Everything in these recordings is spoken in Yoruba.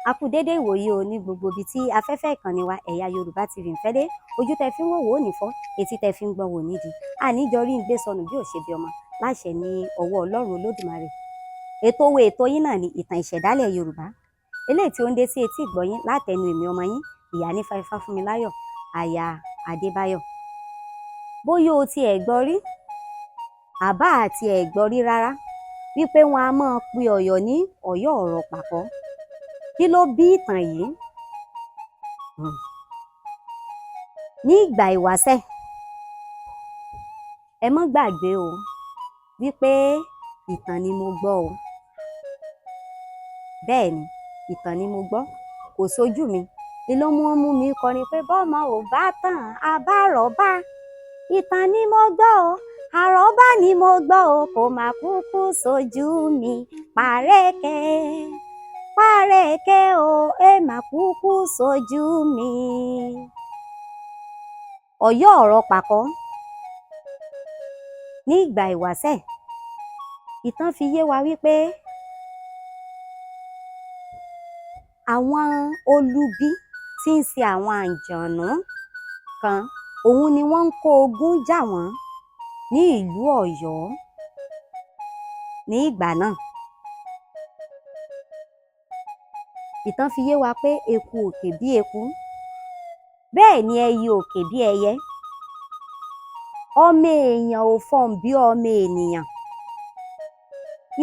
A kú dédé ìwòyí o ní gbogbo ibi tí afẹ́fẹ́ ìkànnì wa Ẹ̀yà Yorùbá TV ń fẹ́ dé. Ojú tẹ fi ń wò wò ò ní fọ́, etí tẹ fi ń gbọ́ wò nídìí. Àníjọ rí ń gbé sọnù bí ò ṣe bí ọmọ láṣẹ ní ọwọ́ Ọlọ́run Olódùmarè. Ètò yín náà ni ìtàn ìṣẹ̀dálẹ̀ Yorùbá. Eléyìí tí ó ń dé sí etí ìgbọ́ yín látẹnu èmi ọmọ yín, Ìyánífà Ifáfúnmiláyọ̀, aya Adébáyọ̀. Bóyá o ti ẹ̀ gbọ́ rí, àbá àti ẹ̀ gbọ́ rí rárá, wípé wọn a máa pe Ọ̀yọ́ ní Ọ̀yọ́ Ọrọpakọ. Kí ló bí ìtàn yìí? Ní ìgbà ìwáṣẹ̀, ẹ mọ́ gbàgbé o wípé ìtàn ni mo gbọ́ o. Bẹ́ẹ̀ ni, ìtàn ni mo gbọ́, kò sójú mi. Ló mú mi kọrin pé bọ́mọ ò bá tàn àbárọ̀bá. Ìtàn ni mo gbọ́ o, àrọ́bá ni mo gbọ́ o, kò má kúkú sójú mi. Pàrẹ́kẹ́ o, ẹ má kúkú sójú mi. Ọ̀yọ́ Ọrọpakọ. Ní ìgbà ìwáṣẹ̀, ìtàn fi yé wa wípé àwọn olubi tí ń ṣe àwọn àǹjọ̀nú kan, òun ni wọ́n ń kó ogun jà wọ́n ní ìlú Ọ̀yọ́ ní ìgbà náà. Ìtàn fi yé wa pé eku òkè bí eku, bẹ́ẹ̀ ni ẹyẹ òkè bí ẹyẹ. Ọmọ èèyàn ò fọhùn bí ọmọ ènìyàn.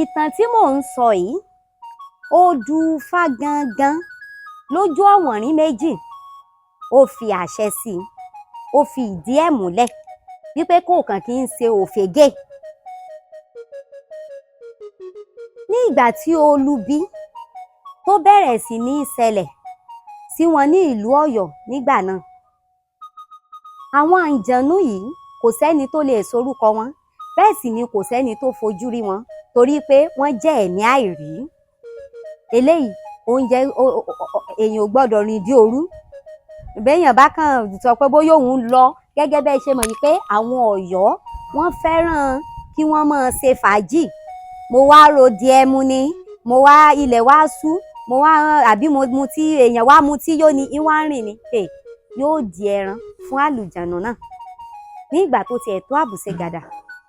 Ìtàn tí mò ń sọ yìí, ó dúfá gangan lójú ọ̀wọ̀nrín méjì. Ó fi àṣẹ sí i, ó fi ìdí ẹ̀ múlẹ̀ wípé kò kàn kí ń ṣe òfégè. Ní ìgbà tí olubi tó bẹ̀rẹ̀ sí ní ṣẹlẹ̀ sí wọn ní ìlú Ọ̀yọ́ nígbà náà, àwọn àǹjọ̀nú yìí kò sẹ́ni tó lè sorúkọ wọn, bẹ́ẹ̀ sì ni kò sẹ́ni tó fojú rí wọn torí pé wọ́n jẹ́ ẹ̀mí àìrí. Eléyìí oúnjẹ èèyàn ò gbọ́dọ̀ rìn dí òru. Béèyàn bá kàn sọ pé bóyá òun lọ, gẹ́gẹ́ bẹ́ẹ̀ ṣe mọ̀ yìí pé àwọn Ọ̀yọ́ wọ́n fẹ́ràn kí wọ́n máa ṣe fàájì. Mo wá ròdì ẹmu ni, mo wá ilẹ̀ wá sú, mo wá àbí mo mu tí èèyàn wá mu tí yóò ní ìwá rìn ni, yóò di ẹran fún àlùjànnú náà. Ní ìgbà tó tiẹ̀ tó àbùṣe gàdà,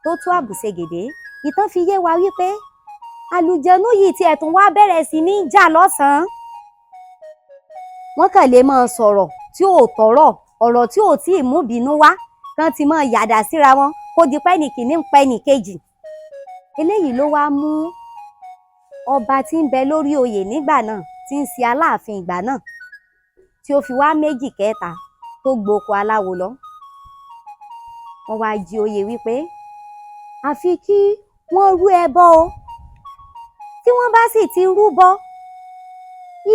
tó tó àbùṣe gèdè, ìtàn fi yé wa wípé àlùjànnú yìí tiẹ̀ tún wá bẹ̀rẹ̀ sí ní jà lọ́sàn-án. Wọ́n kàn lè máa sọ̀rọ̀ tí ò tọ́rọ̀, ọ̀rọ̀ tí ò tí ì mú bínú wá, kán ti máa yàdà síra wọn kó di pẹ́nì kìíní ń pẹ́nì kejì. Eléyìí ló wá mú ọba tí ń bẹ lórí oyè nígbà náà, tí ń ṣe Aláàfin ìgbà náà, tí ó fi wá méjì kẹta tó gboko aláwo lọ. Wọ́n wá jí oyè wípé àfi kí wọ́n rú ẹbọ o. Tí wọ́n bá sì ti rúbọ,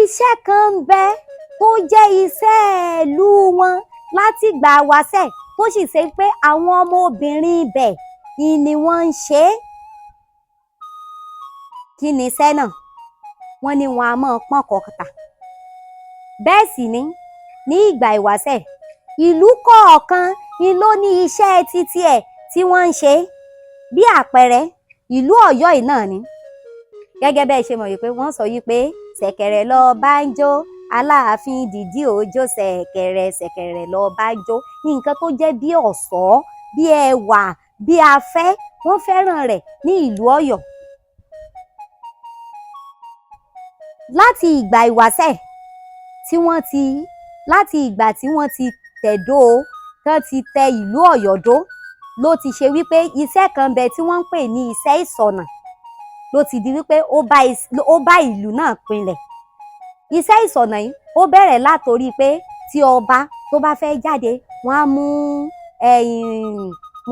iṣẹ́ kan ń bẹ tó jẹ́ iṣẹ́ ìlú wọn láti gbà wáṣẹ̀, tó sì ṣe pé àwọn ọmọ obìnrin ibẹ̀ ni wọ́n ń ṣe é. Kí ni iṣẹ́ náà? Wọ́n ní wọn a máa pọ́n kọ̀ọ̀kà. Bẹ́ẹ̀ sì ni ní ìgbà ìwáṣẹ̀, ìlú kọ̀ọ̀kan ni ló ní iṣẹ́ títí ẹ̀ tí wọ́n ń ṣe. Bí àpẹẹrẹ, ìlú Ọ̀yọ́ yìí náà ni. Gẹ́gẹ́ bẹ́ẹ̀ ṣe mọ̀ wípé wọ́n sọ wípé ṣẹ̀kẹ̀rẹ̀ lọ bá ń jó, Aláàfin dìdí òjò ṣẹ̀kẹ̀rẹ̀ lọ bá ń jó. Nǹkan tó jẹ́ bí ọ̀ṣọ́, bí ẹwà, bí afẹ́, wọ́n fẹ́ràn rẹ̀ ní ìlú Ọ̀yọ́. Láti ìgbà ìwáṣẹ̀ láti ìgbà tí wọ́n ti tẹ̀dó, tán ti tẹ ìlú Ọ̀yọ́ dó, ló ti ṣe wípé iṣẹ́ kan bẹ tí wọ́n ń pè ní iṣẹ́ ìṣọ̀nà, ló ti di wípé ó bá ìlú náà pinlẹ̀. Iṣẹ́ ìṣọ̀nà yìí ó bẹ̀rẹ̀ látorí pé tí ọba tó bá fẹ́ jáde, wọ́n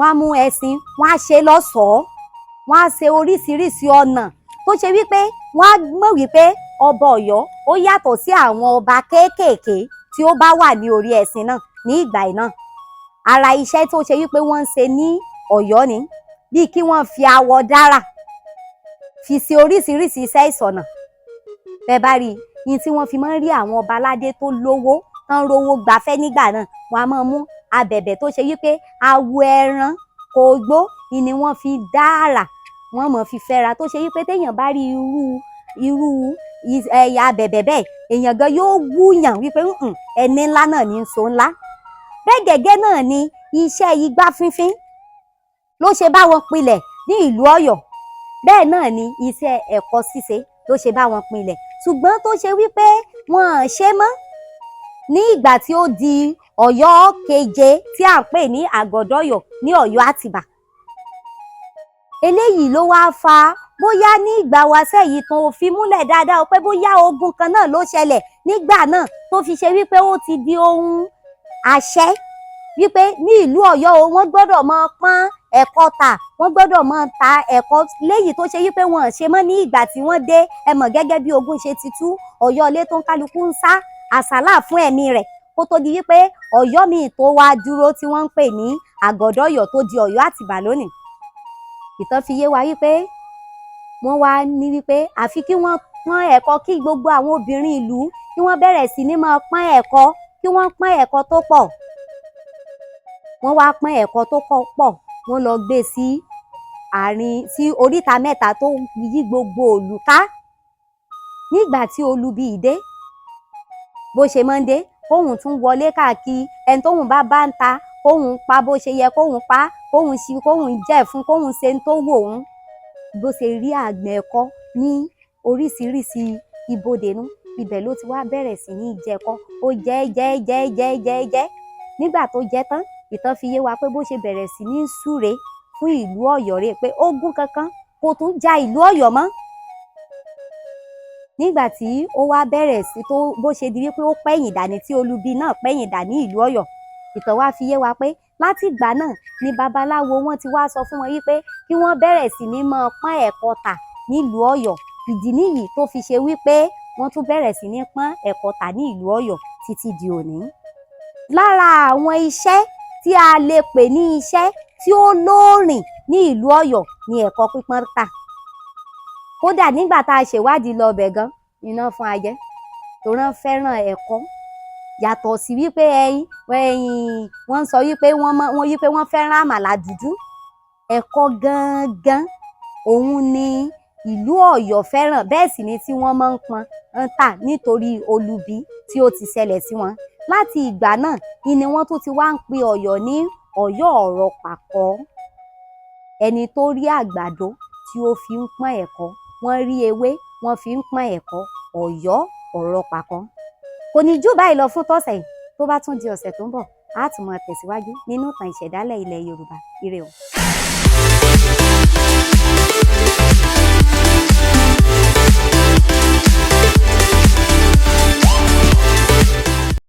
á mú ẹṣin, wọ́n á ṣe lọ́ṣọ̀ọ́, wọ́n á ṣe oríṣiríṣi ọ̀nà tó ṣe wípé wọ́n á mọ̀ wípé ọba Ọ̀yọ́ ó yàtọ̀ sí àwọn ọba kéékèèké tí ó bá wà ní orí ẹṣin náà ní ìgbà náà. Ara iṣẹ́ tó ṣe wípé wọ́n ń ṣe ní Ọ̀yọ́ ni bí kí wọ́n fi awọ dára, fi ṣe oríṣiríṣi iṣẹ́ ìṣọ̀nà. Bẹ́ẹ̀ bá rí i tí wọ́n fi máa ń rí àwọn ọba aládé tó lówó, tán rówó gbafẹ́ nígbà náà, wọ́n á máa mú abẹ̀bẹ̀ tó ṣe wípé awọ ẹran kò gbó ni wọ́n fi dára, wọ́n mọ̀ fi fẹ́ra, tó ṣe wípé téèyàn bá rí irú ẹ̀yà bẹ̀bẹ̀ bẹ́ẹ̀ èèyàn gan yóò wúyàn wípé ẹni ńlá náà ní so ńlá. Bẹ́ẹ̀ gẹ́gẹ́ náà ni iṣẹ́ igbá fínfín ló ṣe bá wọn pilẹ̀ ní ìlú Ọ̀yọ́. Bẹ́ẹ̀ náà ni iṣẹ́ ẹ̀kọ ṣíṣe ló ṣe bá wọn pilẹ̀, ṣùgbọ́n tó ṣe wípé wọn ò ṣe mọ́ ní ìgbà tí ó di Ọ̀yọ́ keje tí à ń pè ní Àgọ́dọ̀yọ̀ ní Ọ̀yọ́ Àtìbà. Eléyìí ló wá fa bóyá ní ìgbà wáṣẹ̀ yìí tó fi múlẹ̀ dáadáa pé bóyá ogun kan náà ló ṣẹlẹ̀ nígbà náà tó fi ṣe wípé ó ti di ohun àṣẹ wípé ní ìlú Ọ̀yọ́ o wọ́n gbọ́dọ̀ máa pọ́n ẹ̀kọ tà, wọ́n gbọ́dọ̀ máa ta ẹ̀kọ, léyìí tó ṣe wípé wọn ò ṣe mọ́ ní ìgbà tí wọ́n dé. Ẹ mọ̀ gẹ́gẹ́ bí ogun ṣe ti tú Ọ̀yọ́ ilé tó ń kálukú ń sá àsálà fún ẹ̀mí rẹ̀ kó tó di wípé Ọ̀yọ́ míì tó wá dúró tí wọ́n ń pè ní Àgọ́dọ̀yọ̀ tó di Ọ̀yọ́ Àtìbà lónìí. Ìtàn fi yé wa wípé wọ́n wá ní wípé àfi kí wọ́n pọ́n ẹ̀kọ, kí gbogbo àwọn obìnrin ìlú kí wọ́n bẹ̀rẹ̀ sí ní máa pọ́n ẹ̀kọ, kí wọ́n pọ́n ẹ̀kọ tó pọ̀. Wọ́n wá pọ́n ẹ̀kọ tó pọ̀, wọ́n lọ gbé sí àárín sí oríta mẹ́ta tó yí gbogbo ìlú ká. Nígbà tí olubi ìdé bó ṣe máa ń dé kóhun tún wọlé káàkiri, ẹni tóhun bá ń ta kóhun pa bó ṣe yẹ kóhun pa, kóhun ṣi, kóhun jẹ́ fún, kóhun ṣe ń tó wò òun. Bó ṣe rí àgbẹ̀ ẹ̀kọ ní oríṣiríṣi ibodè nú, ibẹ̀ ló ti wá bẹ̀rẹ̀ sí ní jẹ̀kọ. Ó jẹ́. Nígbà tó jẹ tán, ìtàn fi yé wa pé bó ṣe bẹ̀rẹ̀ sí ní súre fún ìlú Ọ̀yọ́ rẹ̀ pé ogun kankan kò tún ja ìlú Ọ̀yọ́ mọ́. Nígbà tí ó wá bẹ̀rẹ̀ sí tó bó ṣe di wípé ó pẹ̀yìn dà ní tí olubi náà pẹ̀yìn dà ní ìlú Ọ̀yọ́, ìtàn wá fi yé wa pé láti ìgbà náà ni babaláwo wọn ti wá sọ fún wọn wípé kí wọ́n bẹ̀rẹ̀ sí ní máa pọ́n ẹ̀kọ tà nílùú Ọ̀yọ́. Ìdí nìyí tó fi ṣe wípé wọ́n tún bẹ̀rẹ̀ sí ní pọ́n ẹ̀kọ tà ní ìlú Ọ̀yọ́ títí di òní. Lára àwọn iṣẹ́ tí a lè pè ní iṣẹ́ tí ó lóòrìn ní ìlú Ọ̀yọ́ ni ẹ̀kọ pípọ́n tà. Kódà nígbà tá a ṣèwádìí lọ bẹ̀ gan, iná fún ajẹ́ tó rán fẹ́ràn ẹ̀kọ. Yàtọ̀ sí wípé wọ́n sọ wípé wọ́n fẹ́ràn àmàlà dúdú. Ẹ̀kọ gangan òun ni ìlú Ọ̀yọ́ fẹ́ràn, bẹ́ẹ̀ sì ni tí wọ́n máa ń pọ́n ń tà nítorí olubi tí ó ti ṣẹlẹ̀ sí wọn. Láti ìgbà náà ni wọ́n tún ti wá ń pe Ọ̀yọ́ ní Ọ̀yọ́ Ọrọpakọ. Ẹni tó rí àgbàdo tí ó fi ń pọ́n ẹ̀kọ, wọ́n rí ewé wọ́n fi ń pọ́n ẹ̀kọ, Ọ̀yọ́ Ọrọpakọ. Kò ní jù báyìí lọ fún tọ̀sẹ̀ yìí, tó bá tún di ọ̀sẹ̀ tó ń bọ̀ á tún máa tẹ̀síwájú nínú ìtàn ìṣẹ̀dálẹ̀ ilẹ̀ Yorùbá. Ire o.